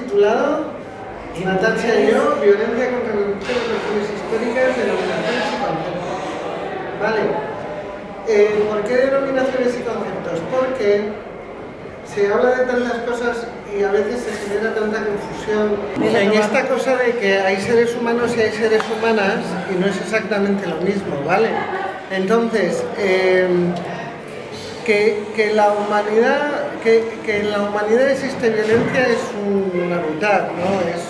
titulado Natacha y yo, violencia contra las mujeres, regiones históricas, denominaciones y conceptos. Vale. ¿Por qué denominaciones y conceptos? Porque se habla de tantas cosas y a veces se genera tanta confusión en esta cosa de que hay seres humanos y hay seres humanas y no es exactamente lo mismo, ¿vale? Entonces, que en la humanidad existe violencia es una verdad, ¿no? Es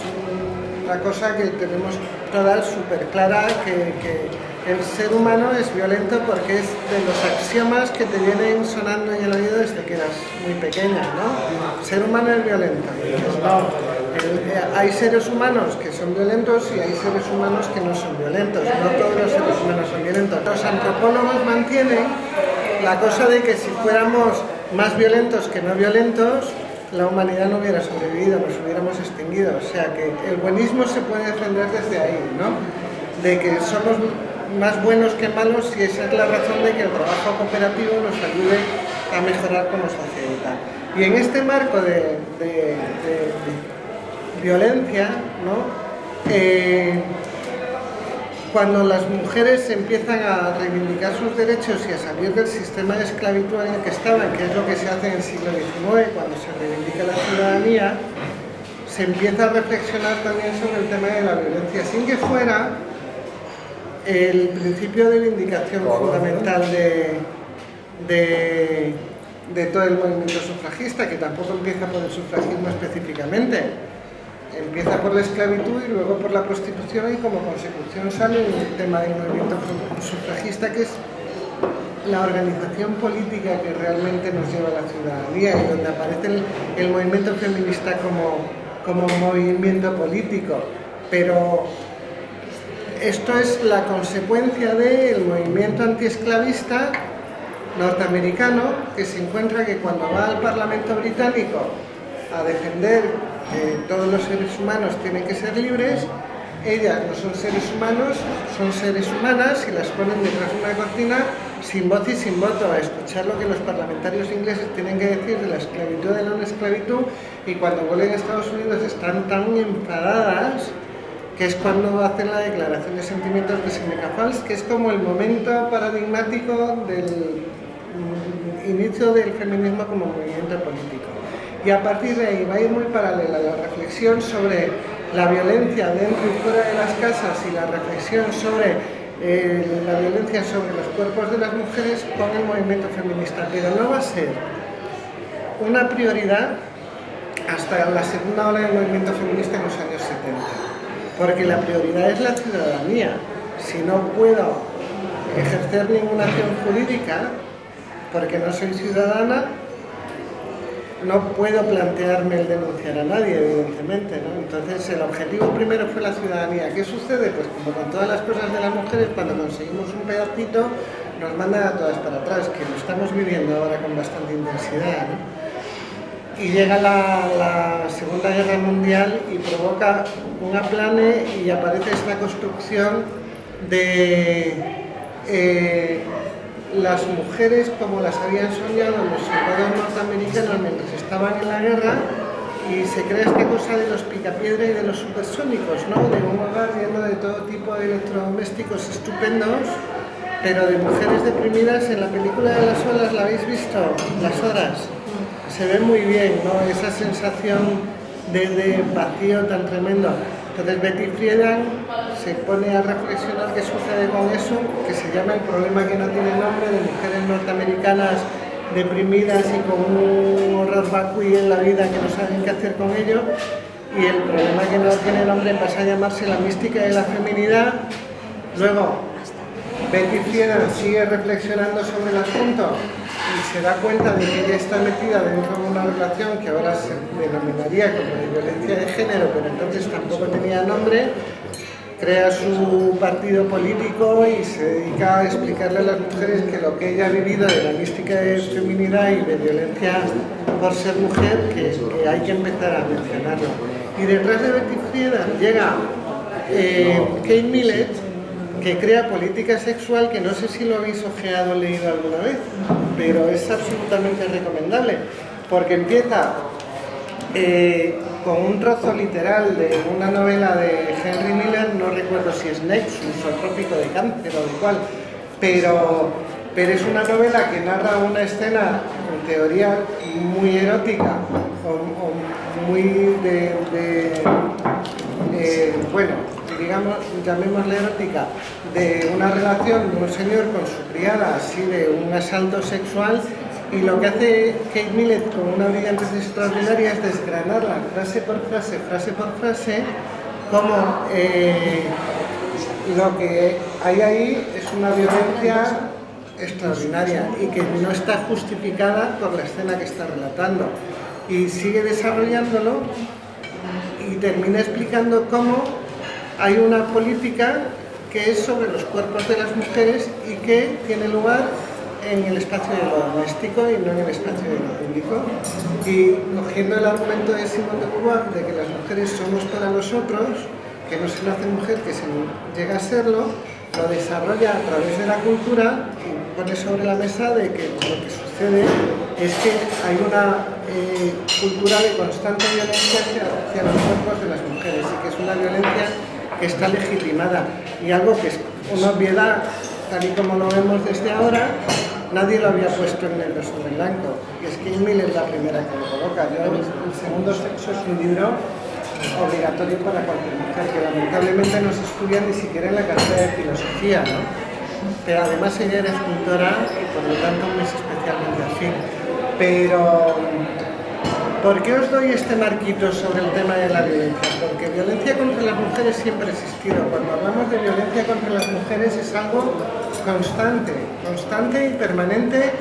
una cosa que tenemos todas súper clara, que el ser humano es violento porque es de los axiomas que te vienen sonando en el oído desde que eras muy pequeña, ¿no? El ser humano es violento. Entonces, no. Hay seres humanos que son violentos y hay seres humanos que no son violentos. No todos los seres humanos son violentos. Los antropólogos mantienen la cosa de que si fuéramos más violentos que no violentos, la humanidad no hubiera sobrevivido, nos hubiéramos extinguido. O sea que el buenismo se puede defender desde ahí, ¿no? De que somos más buenos que malos y esa es la razón de que el trabajo cooperativo nos ayude a mejorar como sociedad. Y en este marco de violencia, ¿no? Cuando las mujeres empiezan a reivindicar sus derechos y a salir del sistema de esclavitud en el que estaban, que es lo que se hace en el siglo XIX, cuando se reivindica la ciudadanía, se empieza a reflexionar también sobre el tema de la violencia, sin que fuera el principio de vindicación fundamental de todo el movimiento sufragista, que tampoco empieza por el sufragismo específicamente. Empieza por la esclavitud y luego por la prostitución y como consecución sale el tema del movimiento sufragista, que es la organización política que realmente nos lleva a la ciudadanía y donde aparece el movimiento feminista como movimiento político. Pero esto es la consecuencia del movimiento antiesclavista norteamericano, que se encuentra que cuando va al Parlamento británico a defender que todos los seres humanos tienen que ser libres, ellas no son seres humanos, son seres humanas y las ponen detrás de una cortina sin voz y sin voto a escuchar lo que los parlamentarios ingleses tienen que decir de la esclavitud, de la no esclavitud, y cuando vuelven a Estados Unidos están tan enfadadas que es cuando hacen la declaración de sentimientos de Seneca Falls, que es como el momento paradigmático del inicio del feminismo como movimiento político. Y a partir de ahí va a ir muy paralela la reflexión sobre la violencia dentro y fuera de las casas y la reflexión sobre la violencia sobre los cuerpos de las mujeres con el movimiento feminista, pero no va a ser una prioridad hasta la segunda ola del movimiento feminista en los años 70, porque la prioridad es la ciudadanía. Si no puedo ejercer ninguna acción jurídica porque no soy ciudadana, no puedo plantearme el denunciar a nadie, evidentemente, ¿no? Entonces el objetivo primero fue la ciudadanía. ¿Qué sucede? Pues como con todas las cosas de las mujeres, cuando conseguimos un pedacito nos mandan a todas para atrás, que lo estamos viviendo ahora con bastante intensidad, ¿no? Y llega la Segunda Guerra Mundial y provoca un aplane y aparece esta construcción de las mujeres como las habían soñado los soldados norteamericanos mientras estaban en la guerra, y se crea esta cosa de los picapiedra y de los supersónicos, ¿no? De un hogar lleno de todo tipo de electrodomésticos estupendos, pero de mujeres deprimidas. En la película de las olas, ¿la habéis visto? Las horas. Se ve muy bien, ¿no? Esa sensación de vacío tan tremendo. Entonces Betty Friedan se pone a reflexionar qué sucede con eso, que se llama El problema que no tiene nombre, de mujeres norteamericanas deprimidas y con un horror vacui en la vida que no saben qué hacer con ello, y el problema que no tiene nombre pasa a llamarse La mística de la feminidad. Luego Betty Friedan sigue reflexionando sobre el asunto y se da cuenta de que ella está metida dentro de una relación que ahora se denominaría como de violencia de género, pero entonces tampoco tenía nombre. Crea su partido político y se dedica a explicarle a las mujeres que lo que ella ha vivido de la mística de feminidad y de violencia por ser mujer, que hay que empezar a mencionarlo. Y detrás de Betty Friedan llega Kate Millett, que crea política sexual, que no sé si lo habéis ojeado o leído alguna vez, pero es absolutamente recomendable, porque empieza con un trozo literal de una novela de Henry Miller, no recuerdo si es Nexus o Trópico de Cáncer o de cuál, pero es una novela que narra una escena en teoría muy erótica o muy bueno, digamos, llamémosle erótica, de una relación de un señor con su criada, así de un asalto sexual, y lo que hace Kate Millett con una brillantez extraordinaria es desgranarla frase por frase, como lo que hay ahí es una violencia extraordinaria y que no está justificada por la escena que está relatando, y sigue desarrollándolo y termina explicando cómo hay una política que es sobre los cuerpos de las mujeres y que tiene lugar en el espacio de lo doméstico y no en el espacio de lo público, y cogiendo el argumento de Simone de Beauvoir de que las mujeres somos para los otros, que no se nace mujer, que se llega a serlo, lo desarrolla a través de la cultura y pone sobre la mesa de que lo que sucede es que hay una cultura de constante violencia hacia los cuerpos de las mujeres, y que es una violencia que está legitimada, y algo que es una obviedad tal y como lo vemos desde ahora. Nadie lo había puesto en negro sobre blanco, y es que Emil es la primera que lo coloca. El segundo sexo es un libro obligatorio para cualquier mujer, que lamentablemente no se estudia ni siquiera en la carrera de filosofía, ¿no? Pero además ella era escultora y por lo tanto me es especialmente afín. Pero ¿por qué os doy este marquito sobre el tema de la violencia? Porque violencia contra las mujeres siempre ha existido. Cuando hablamos de violencia contra las mujeres es algo constante y permanente,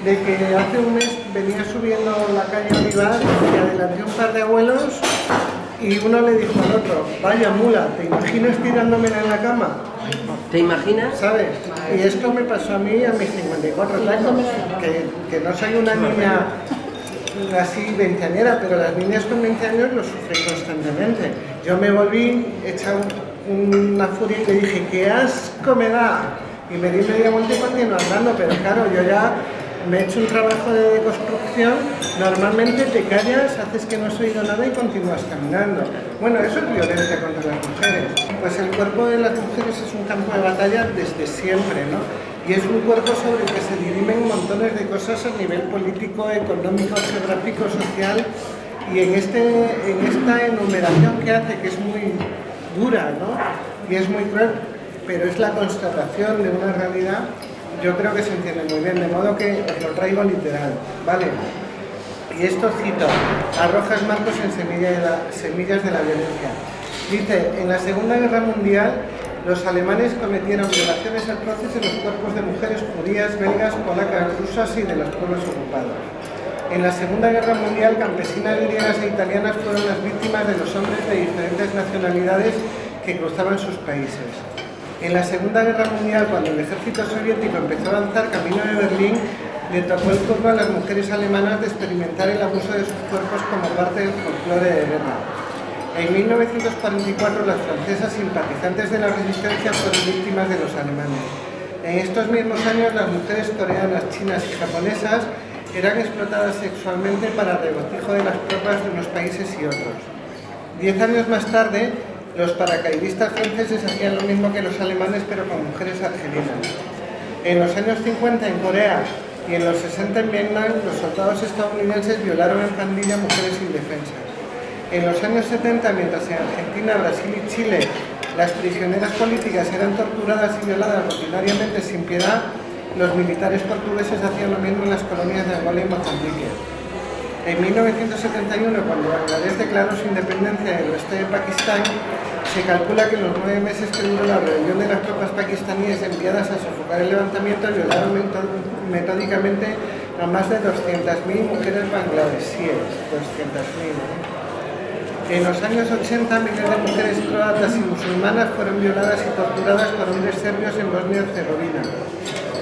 de que hace un mes venía subiendo la calle Olivar y adelanté un par de abuelos y uno le dijo al otro: vaya mula, ¿te imaginas tirándomela en la cama? ¿Te imaginas? ¿Sabes? Y esto me pasó a mí a mis 54 tacos, que no soy una niña así veinteañera, pero las niñas con 20 años lo sufren constantemente. Yo me volví hecha una furia y le dije: ¡qué asco me da! Y me di media vuelta y continué andando, pero claro, yo ya me he hecho un trabajo de deconstrucción. Normalmente te callas, haces que no has oído nada y continúas caminando. Bueno, eso es violencia contra las mujeres. Pues el cuerpo de las mujeres es un campo de batalla desde siempre, ¿no? Y es un cuerpo sobre el que se dirimen montones de cosas a nivel político, económico, geográfico, social. Y en esta enumeración que hace, que es muy dura, ¿no? Y es muy cruel, pero es la constatación de una realidad, yo creo que se entiende muy bien, de modo que os lo traigo literal, ¿vale? Y esto cito a Rojas Marcos en Semillas de la Violencia. Dice: en la Segunda Guerra Mundial, los alemanes cometieron violaciones atroces en los cuerpos de mujeres judías, belgas, polacas, rusas y de los pueblos ocupados. En la Segunda Guerra Mundial, campesinas griegas e italianas fueron las víctimas de los hombres de diferentes nacionalidades que cruzaban sus países. En la Segunda Guerra Mundial, cuando el ejército soviético empezó a avanzar camino de Berlín, le tocó el turno a las mujeres alemanas de experimentar el abuso de sus cuerpos como parte del folclore de guerra. En 1944, las francesas simpatizantes de la resistencia fueron víctimas de los alemanes. En estos mismos años, las mujeres coreanas, chinas y japonesas eran explotadas sexualmente para regocijo de las tropas de unos países y otros. 10 años más tarde, los paracaidistas franceses hacían lo mismo que los alemanes, pero con mujeres argelinas. En los años 50 en Corea y en los 60 en Vietnam, los soldados estadounidenses violaron en pandilla a mujeres indefensas. En los años 70, mientras en Argentina, Brasil y Chile las prisioneras políticas eran torturadas y violadas rutinariamente sin piedad, los militares portugueses hacían lo mismo en las colonias de Angola y Mozambique. En 1971, cuando Bangladesh declaró su independencia del oeste de Pakistán, se calcula que en los 9 meses que duró la rebelión de las tropas pakistaníes enviadas a sofocar el levantamiento violaron metódicamente a más de 200.000 mujeres bangladesíes. 200.000. En los años 80, miles de mujeres croatas y musulmanas fueron violadas y torturadas por hombres serbios en Bosnia y Herzegovina,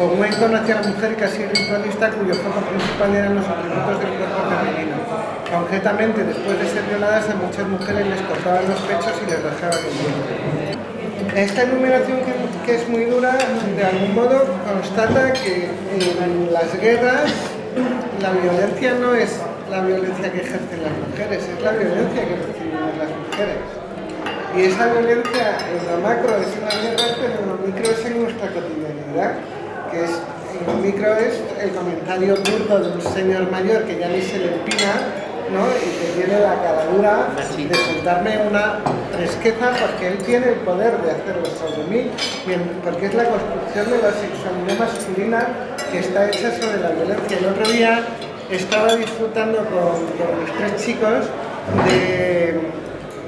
con un encono hacia la mujer casi ritualista cuyo foco principal eran los atributos del cuerpo femenino. Concretamente, después de ser violadas, a muchas mujeres les cortaban los pechos y les rajaban el vientre. Esta enumeración, que es muy dura, de algún modo constata que en las guerras la violencia no es la violencia que ejercen las mujeres, es la violencia que recibimos las mujeres. Y esa violencia en lo macro es una guerra, pero en lo micro es en nuestra cotidianidad, que es, en lo micro es el comentario burdo de un señor mayor que ya ni se le empina, ¿no? Y que tiene la cara dura de soltarme una fresqueza porque él tiene el poder de hacerlo sobre mí, porque es la construcción de la sexualidad masculina que está hecha sobre la violencia. El otro día estaba disfrutando con mis 3 chicos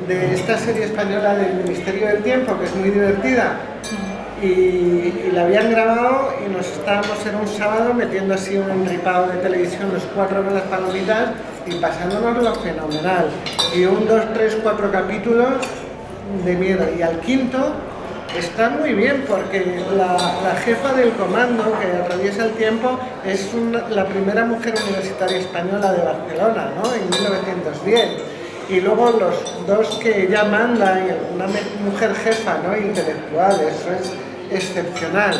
de esta serie española del Ministerio del Tiempo, que es muy divertida, y la habían grabado y nos estábamos, era un sábado, metiendo así un enripado de televisión los 4 con las palomitas y pasándonoslo fenomenal. Y 1, 2, 3, 4 capítulos de miedo, y al quinto está muy bien porque la jefa del comando que atraviesa el tiempo es la primera mujer universitaria española de Barcelona, ¿no? En 1910. Y luego los 2 que ella manda, una mujer jefa, ¿no? Intelectual, eso es excepcional.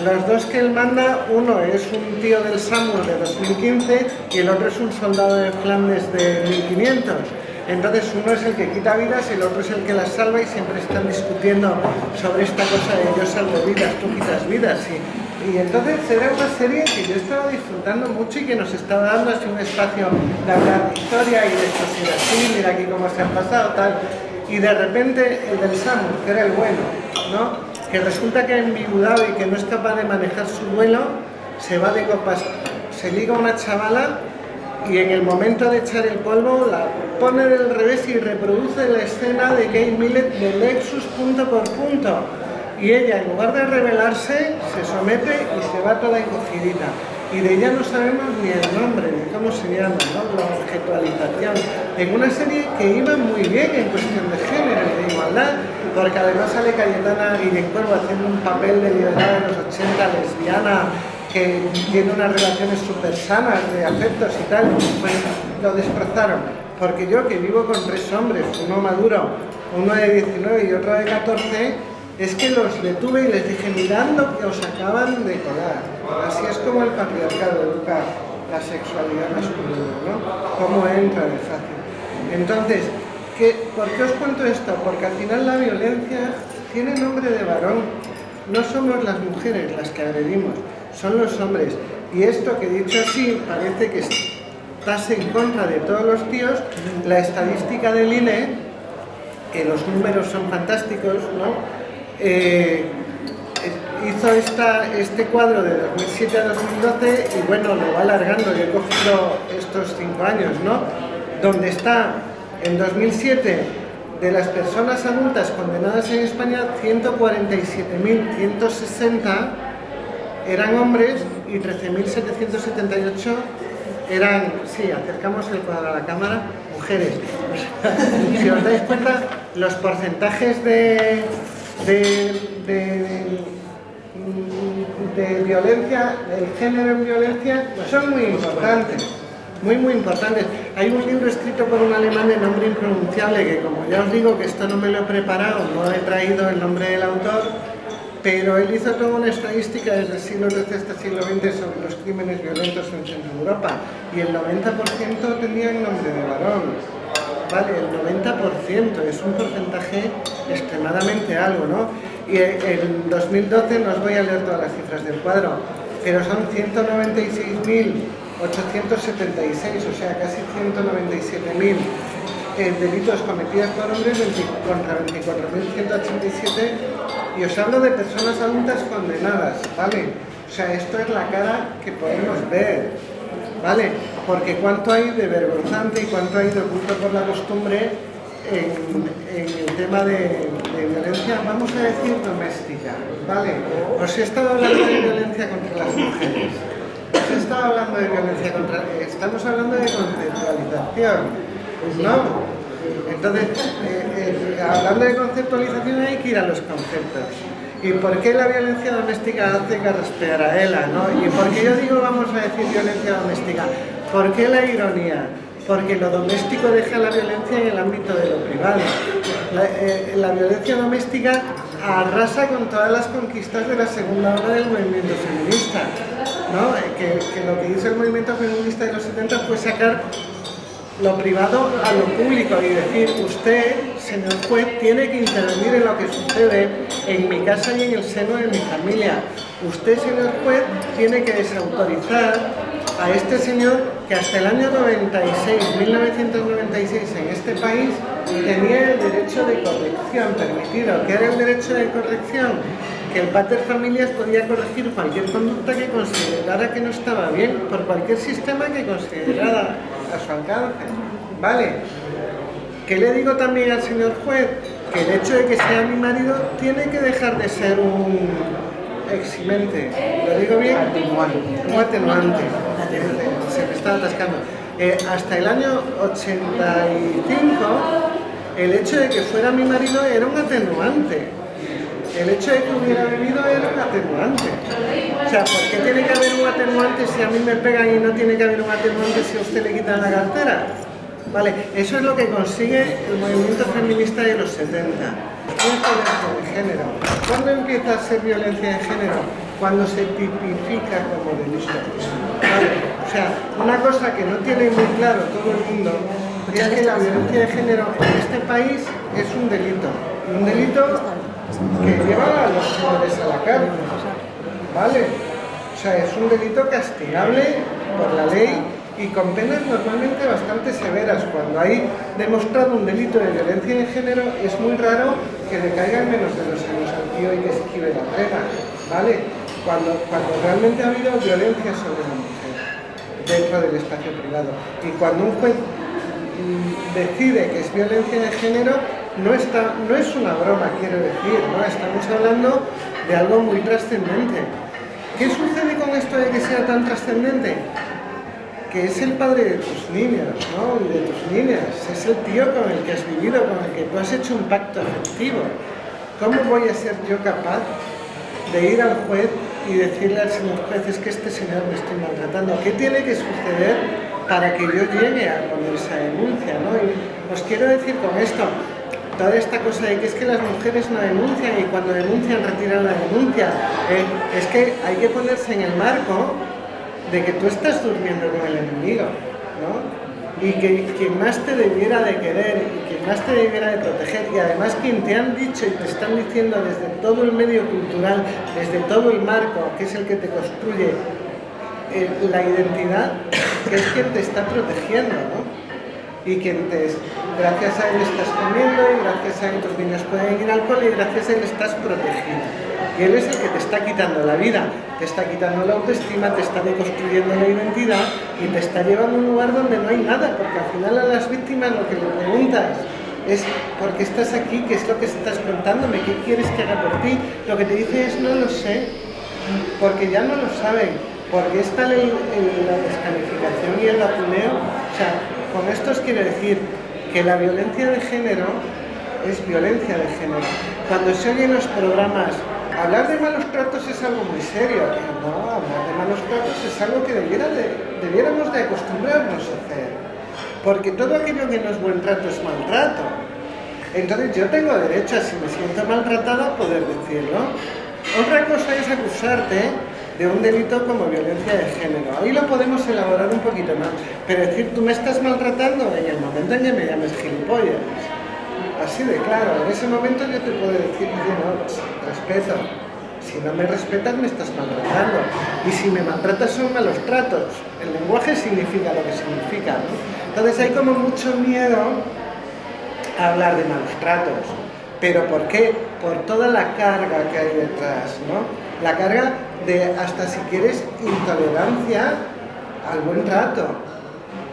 Los 2 que él manda, uno es un tío del SAMUR de 2015 y el otro es un soldado de Flandes de 1500. Entonces uno es el que quita vidas y el otro es el que las salva, y siempre están discutiendo sobre esta cosa de yo salvo vidas, tú quitas vidas. Y entonces era una serie que yo estaba disfrutando mucho y que nos estaba dando así un espacio de hablar de historia y de esto si era así, mira aquí cómo se han pasado, tal. Y de repente el del SAMUR, que era el bueno, ¿no? Que resulta que ha enviudado y que no es capaz de manejar su duelo, se va de copas, se liga a una chavala y en el momento de echar el polvo la pone del revés y reproduce la escena de Kate Millett de Lexus punto por punto. Y ella, en lugar de rebelarse, se somete y se va toda encogidita. Y de ella no sabemos ni el nombre, ni cómo se llama, ¿no? La objetualización. En una serie que iba muy bien en cuestión de género y de igualdad, porque además sale Cayetana Guillencuervo haciendo un papel de liberada de los 80, lesbiana, que tiene unas relaciones súper sanas de afectos y tal, pues lo destrozaron. Porque yo, que vivo con 3 hombres, uno maduro, uno de 19 y otro de 14, es que los detuve y les dije, mirad lo que os acaban de colar. Así es como el patriarcado educa la sexualidad masculina, ¿no? Cómo entra de fácil. Entonces, ¿por qué os cuento esto? Porque al final la violencia tiene nombre de varón. No somos las mujeres las que agredimos, son los hombres. Y esto que dicho así parece que estás en contra de todos los tíos. La estadística del INE, que los números son fantásticos, ¿no? Hizo este cuadro de 2007 a 2012 y bueno, lo va alargando. Yo he cogido estos 5 años, ¿no? Donde está en 2007 de las personas adultas condenadas en España, 147.160 eran hombres y 13.778 eran, sí, acercamos el cuadro a la cámara, mujeres. Si os dais cuenta, los porcentajes de violencia, el género en violencia, son muy importantes, muy importantes. Hay un libro escrito por un alemán de nombre impronunciable que, como ya os digo que esto no me lo he preparado, no he traído el nombre del autor, pero él hizo toda una estadística desde el siglo XIII hasta el siglo XX sobre los crímenes violentos en Centro Europa, y el 90% tenían nombre de varón. Vale, el 90%, es un porcentaje extremadamente alto, ¿no? Y en 2012 no os voy a leer todas las cifras del cuadro, pero son 196.876, o sea, casi 197.000 delitos cometidos por hombres contra 24.187, y os hablo de personas adultas condenadas, ¿vale? O sea, esto es la cara que podemos ver, ¿vale? Porque cuánto hay de vergonzante y cuánto hay de oculto por la costumbre en el tema de violencia, vamos a decir doméstica, ¿vale? Os he estado hablando de violencia contra las mujeres, os he estado hablando de violencia contra... Estamos hablando de conceptualización, ¿no? Entonces, hablando de conceptualización hay que ir a los conceptos. ¿Y por qué la violencia doméstica hace carraspear a Ela, ¿no? ¿Y por qué yo digo vamos a decir violencia doméstica? ¿Por qué la ironía? Porque lo doméstico deja la violencia en el ámbito de lo privado. La violencia doméstica arrasa con todas las conquistas de la segunda ola del movimiento feminista, ¿no? Que lo que hizo el movimiento feminista de los 70 fue sacar lo privado a lo público y decir, usted, señor juez, tiene que intervenir en lo que sucede en mi casa y en el seno de mi familia. Usted, señor juez, tiene que desautorizar a este señor que hasta el año 1996, en este país, tenía el derecho de corrección permitido. ¿Qué era el derecho de corrección? Que el pater familias podía corregir cualquier conducta que considerara que no estaba bien, por cualquier sistema que considerara a su alcance. ¿Vale? ¿Qué le digo también al señor juez? Que el hecho de que sea mi marido tiene que dejar de ser un eximente. ¿Lo digo bien? Un atenuante. Se me está atascando. Hasta el año 85, el hecho de que fuera mi marido era un atenuante. El hecho de que hubiera bebido era un atenuante. O sea, ¿por qué tiene que haber un atenuante si a mí me pegan y no tiene que haber un atenuante si a usted le quitan la cartera? Vale, eso es lo que consigue el movimiento feminista de los 70. ¿Qué es violencia de género? ¿Cuándo empieza a ser violencia de género? Cuando se tipifica como delito. Vale, o sea, una cosa que no tiene muy claro todo el mundo es que la violencia de género en este país es un delito. Un delito que lleva a los señores a la cárcel, ¿vale? O sea, es un delito castigable por la ley y con penas normalmente bastante severas. Cuando hay demostrado un delito de violencia de género, es muy raro que le caigan menos de 2 años al tío y que se esquive la pena, ¿vale? Cuando realmente ha habido violencia sobre la mujer dentro del espacio privado. Y cuando un juez decide que es violencia de género, no es una broma, quiero decir, ¿no? Estamos hablando de algo muy trascendente. ¿Qué sucede con esto de que sea tan trascendente? Que es el padre de tus niños, ¿no? Y de tus niñas. Es el tío con el que has vivido, con el que tú has hecho un pacto afectivo. ¿Cómo voy a ser yo capaz de ir al juez y decirle al señor juez, es que este señor me estoy maltratando? ¿Qué tiene que suceder para que yo llegue a poner esa denuncia, ¿no? Y os quiero decir con esto, toda esta cosa de que es que las mujeres no denuncian y cuando denuncian retiran la denuncia, es que hay que ponerse en el marco de que tú estás durmiendo con el enemigo, ¿no? Y que quien más te debiera de querer y quien más te debiera de proteger y además quien te han dicho y te están diciendo desde todo el medio cultural, desde todo el marco, que es el que te construye la identidad, que es quien te está protegiendo, ¿no? Y quien gracias a él estás comiendo y gracias a él tus niños pueden ir al cole y gracias a él estás protegido. Y él es el que te está quitando la vida, te está quitando la autoestima, te está deconstruyendo la identidad y te está llevando a un lugar donde no hay nada, porque al final a las víctimas lo que le preguntas es ¿por qué estás aquí? ¿Qué es lo que estás contándome? ¿Qué quieres que haga por ti? Lo que te dice es no lo sé, porque ya no lo saben, porque está la descalificación y el vacuneo. O sea, con esto os quiero decir que la violencia de género es violencia de género. Cuando se oyen los programas, hablar de malos tratos es algo muy serio. No, hablar de malos tratos es algo que debiéramos de acostumbrarnos a hacer. Porque todo aquello que no es buen trato es maltrato. Entonces yo tengo derecho, si me siento maltratada, a poder decirlo. Otra cosa es acusarte de un delito como violencia de género. Ahí lo podemos elaborar un poquito más. Pero decir, tú me estás maltratando en el momento en que me llames gilipollas. Así de claro, en ese momento yo te puedo decir, oye, no, respeto. Si no me respetas, me estás maltratando. Y si me maltratas son malos tratos. El lenguaje significa lo que significa, ¿no? Entonces hay como mucho miedo a hablar de malos tratos. ¿Pero por qué? Por toda la carga que hay detrás, ¿no? La carga de, hasta si quieres, intolerancia al buen trato.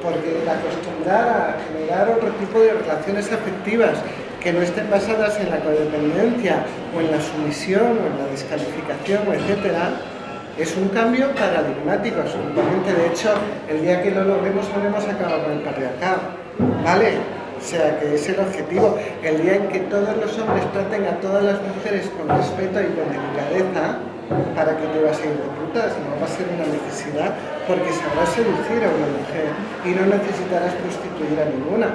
Porque el acostumbrar a generar otro tipo de relaciones afectivas que no estén basadas en la codependencia o en la sumisión o en la descalificación, etcétera, es un cambio paradigmático absolutamente. De hecho, el día que lo logremos habremos acabado con el patriarcado, ¿vale? O sea, que es el objetivo. El día en que todos los hombres traten a todas las mujeres con respeto y con delicadeza, ¿para que te vas a ir de putas? No va a ser una necesidad, porque sabrás seducir a una mujer y no necesitarás prostituir a ninguna,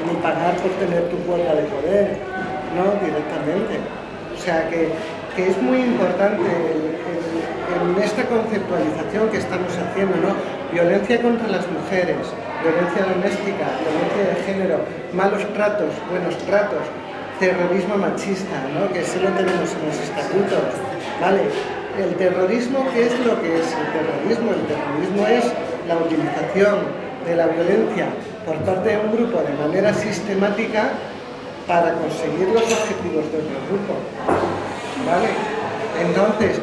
ni pagar por tener tu cuota de poder, no, directamente. O sea que que es muy importante en esta conceptualización que estamos haciendo, ¿no? Violencia contra las mujeres, violencia doméstica, violencia de género, malos tratos, buenos tratos, terrorismo machista, ¿no? Que sí lo tenemos en los estatutos, ¿vale? El terrorismo, ¿qué es lo que es el terrorismo? El terrorismo es la utilización de la violencia por parte de un grupo de manera sistemática para conseguir los objetivos de otro grupo, ¿vale? Entonces,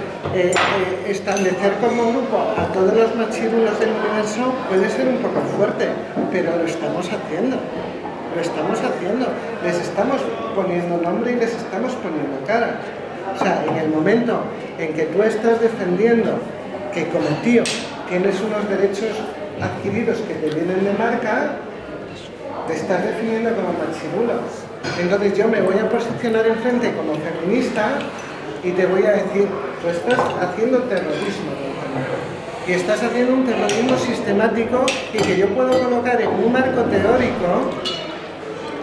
establecer como grupo a todos los machirulos del universo puede ser un poco fuerte, pero lo estamos haciendo. Lo estamos haciendo. Les estamos poniendo nombre y les estamos poniendo cara. O sea, en el momento en que tú estás defendiendo que como tío tienes unos derechos adquiridos que te vienen de marca, te estás definiendo como machirulo. Entonces yo me voy a posicionar enfrente como feminista y te voy a decir, tú estás haciendo terrorismo, y estás haciendo un terrorismo sistemático y que yo puedo colocar en un marco teórico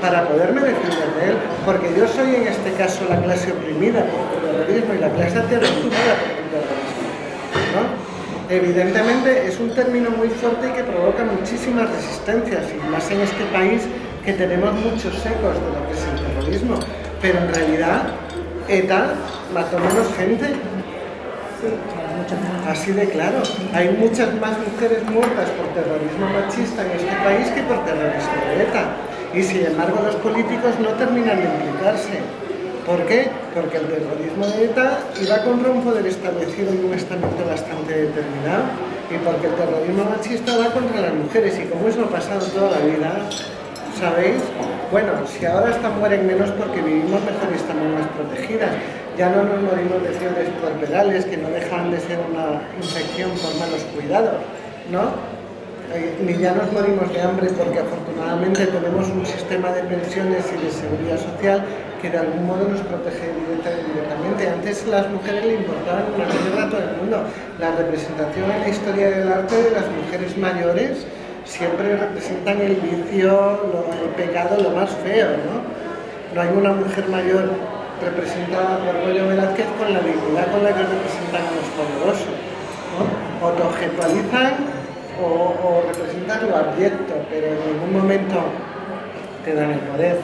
para poderme defender de él, porque yo soy en este caso la clase oprimida por el terrorismo y la clase terrorizada por el terrorismo, ¿no? Evidentemente es un término muy fuerte y que provoca muchísimas resistencias, y más en este país que tenemos muchos ecos de lo que es el terrorismo, pero en realidad ETA mató menos gente. Así de claro, hay muchas más mujeres muertas por terrorismo machista en este país que por terrorismo de ETA. Y sin embargo los políticos no terminan de implicarse. ¿Por qué? Porque el terrorismo de ETA iba contra un poder establecido y un estamento bastante determinado, y porque el terrorismo machista va contra las mujeres, y como eso ha pasado toda la vida, ¿sabéis? Bueno, si ahora hasta mueren menos porque vivimos mejor y estamos más protegidas. Ya no nos morimos de fiebres puerperales, que no dejan de ser una infección por malos cuidados, ¿no? Ni ya nos morimos de hambre porque afortunadamente tenemos un sistema de pensiones y de seguridad social que de algún modo nos protege directamente. Antes a las mujeres le importaban una mierda a todo el mundo. La representación en la historia del arte de las mujeres mayores siempre representan el vicio, el pecado, lo más feo, ¿no? No hay una mujer mayor representada por Goyo Velázquez con la dignidad con la que representan a los poderosos, ¿no? O te objetualizan o representan lo abyecto, pero en ningún momento te dan el poder.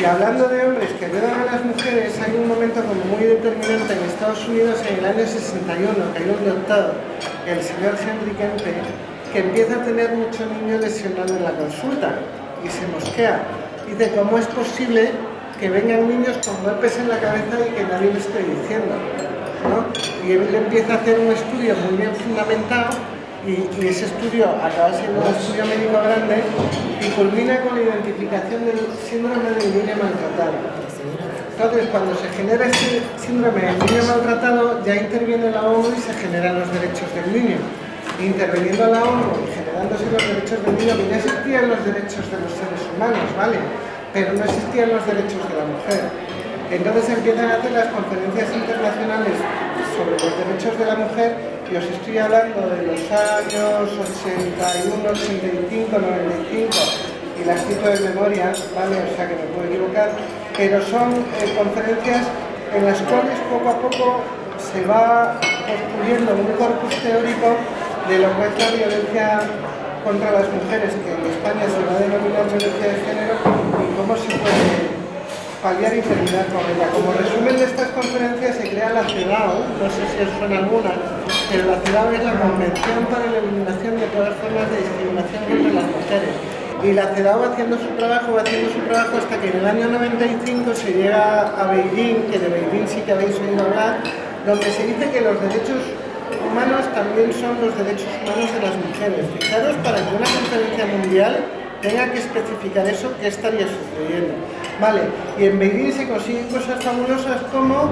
Y hablando de hombres que ayudan a las mujeres, hay un momento como muy determinante en Estados Unidos en el año 61, que hay un doctor, el señor Henry Kempe, que empieza a tener muchos niños lesionados en la consulta y se mosquea. Dice, ¿cómo es posible que vengan niños con golpes en la cabeza y que nadie le esté diciendo, ¿no? Y él empieza a hacer un estudio muy bien fundamentado, y ese estudio acaba siendo un estudio médico grande y culmina con la identificación del síndrome del niño maltratado. Entonces, cuando se genera este síndrome del niño maltratado, ya interviene la ONU y se generan los derechos del niño. Interviniendo la ONU y generándose los derechos del niño, que ya existían los derechos de los seres humanos, ¿vale? Pero no existían los derechos de la mujer. Entonces empiezan a hacer las conferencias internacionales sobre los derechos de la mujer, y os estoy hablando de los años 81, 85, 95, y las cito de memoria, ¿vale? O sea que me puedo equivocar, pero son conferencias en las cuales poco a poco se va construyendo un corpus teórico de lo que es la violencia contra las mujeres, que en España se va a denominar violencia de género, y cómo se puede paliar y terminar con ella. Como resumen de estas conferencias se crea la CEDAW, no sé si os suena alguna, pero la CEDAW es la Convención para la Eliminación de todas formas de discriminación contra las mujeres. Y la CEDAW va haciendo su trabajo hasta que en el año 95 se llega a Beijing, que de Beijing sí que habéis oído hablar, donde se dice que los derechos humanos también son los derechos humanos de las mujeres. Fijaros, para que una conferencia mundial tenga que especificar eso, ¿qué estaría sucediendo? Vale, y en Beijing se consiguen cosas fabulosas como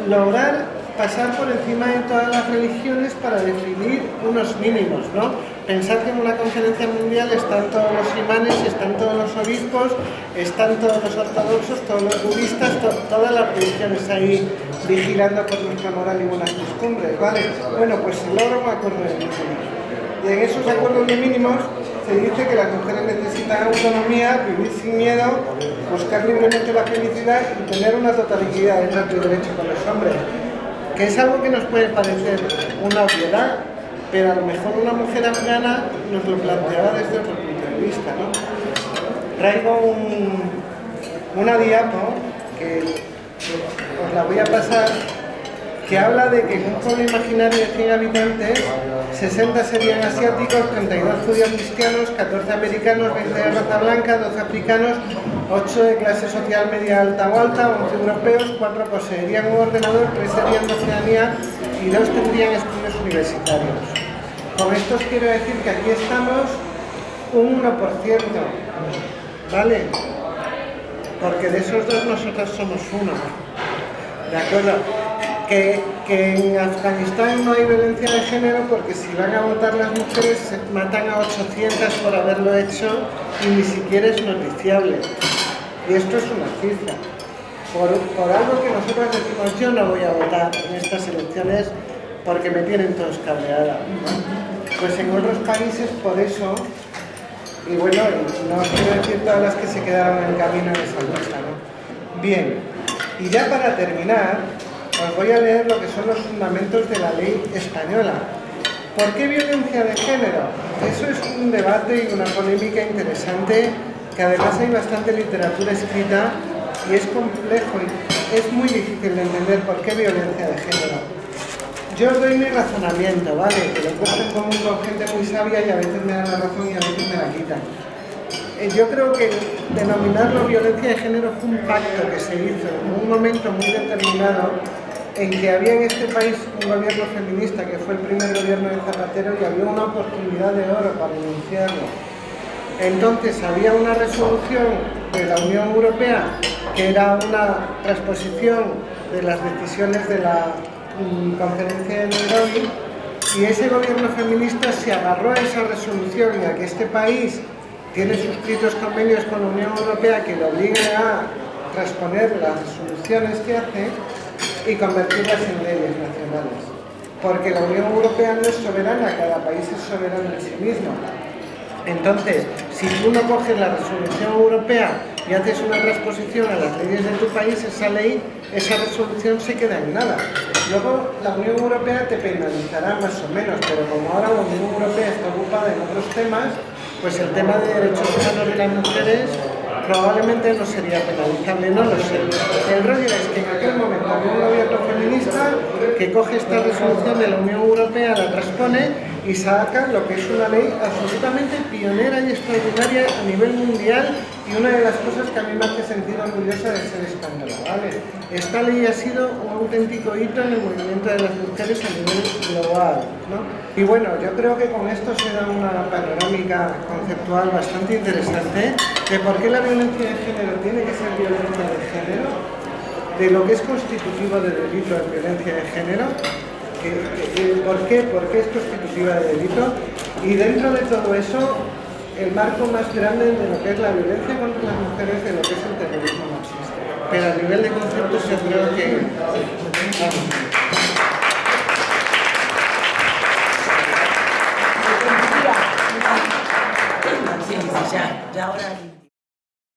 lograr pasar por encima de todas las religiones para definir unos mínimos, ¿no? Pensar que en una conferencia mundial están todos los imanes, están todos los obispos, están todos los ortodoxos, todos los budistas, todas las religiones ahí vigilando por nuestra moral y buenas costumbres, ¿vale? Bueno, pues se logra un acuerdo de mínimos. Y en esos acuerdos de mínimos se dice que las mujeres necesitan autonomía, vivir sin miedo, buscar libremente la felicidad y tener una totalidad de trato y derecho con los hombres. Que es algo que nos puede parecer una obviedad, pero a lo mejor una mujer afgana nos lo planteaba desde otro punto de vista, ¿no? Traigo una diapo que os la voy a pasar, que habla de que en un pueblo imaginario de 100 habitantes, 60 serían asiáticos, 32 judíos cristianos, 14 americanos, 20 de raza blanca, 12 africanos, 8 de clase social media alta o alta, 11 europeos, 4 poseerían un ordenador, 3 serían de Oceanía y 2 tendrían estudios universitarios. Con esto os quiero decir que aquí estamos un 1%, ¿vale? Porque de esos dos nosotros somos uno, ¿de acuerdo? Que en Afganistán no hay violencia de género porque si van a votar las mujeres se matan a 800 por haberlo hecho y ni siquiera es noticiable. Y esto es una cifra. Por algo que nosotros decimos, yo no voy a votar en estas elecciones porque me tienen todos cabreada. Pues en otros países por eso, y bueno, no os quiero decir todas las que se quedaron en el camino en esa lucha, ¿no? Bien, y ya para terminar, os voy a leer lo que son los fundamentos de la ley española. ¿Por qué violencia de género? Eso es un debate y una polémica interesante, que además hay bastante literatura escrita y es complejo y es muy difícil de entender por qué violencia de género. Yo os doy mi razonamiento, ¿vale? Que lo encuentro en común con gente muy sabia y a veces me dan la razón y a veces me la quitan. Yo creo que denominarlo violencia de género fue un pacto que se hizo en un momento muy determinado en que había en este país un gobierno feminista que fue el primer gobierno de Zapatero y había una oportunidad de oro para iniciarlo. Entonces había una resolución de la Unión Europea que era una transposición de las decisiones de la conferencia de Nairobi y ese gobierno feminista se agarró a esa resolución y a que este país tiene suscritos convenios con la Unión Europea que le obliguen a transponer las resoluciones que hace y convertirlas en leyes nacionales. Porque la Unión Europea no es soberana, cada país es soberano en sí mismo. Entonces, si tú no coges la resolución europea y haces una transposición a las leyes de tu país, esa ley, esa resolución se queda en nada. Luego, la Unión Europea te penalizará más o menos, pero como ahora la Unión Europea está ocupada en otros temas, pues el tema de derechos humanos de las mujeres probablemente no sería penalizable, no lo sé. El rollo es que en aquel momento había un gobierno feminista que coge esta resolución de la Unión Europea, la transpone y saca lo que es una ley absolutamente pionera y extraordinaria a nivel mundial y una de las cosas que a mí me hace sentir orgullosa de ser española, ¿vale? Esta ley ha sido un auténtico hito en el movimiento de las mujeres a nivel global, ¿no? Y bueno, yo creo que con esto se da una panorámica conceptual bastante interesante de por qué la violencia de género tiene que ser violencia de género, de lo que es constitutivo de delito en violencia de género, ¿por qué es constitutiva de delito? Y dentro de todo eso, el marco más grande de lo que es la violencia contra las mujeres, de lo que es el terrorismo machista. Pero a nivel de conceptos yo creo que...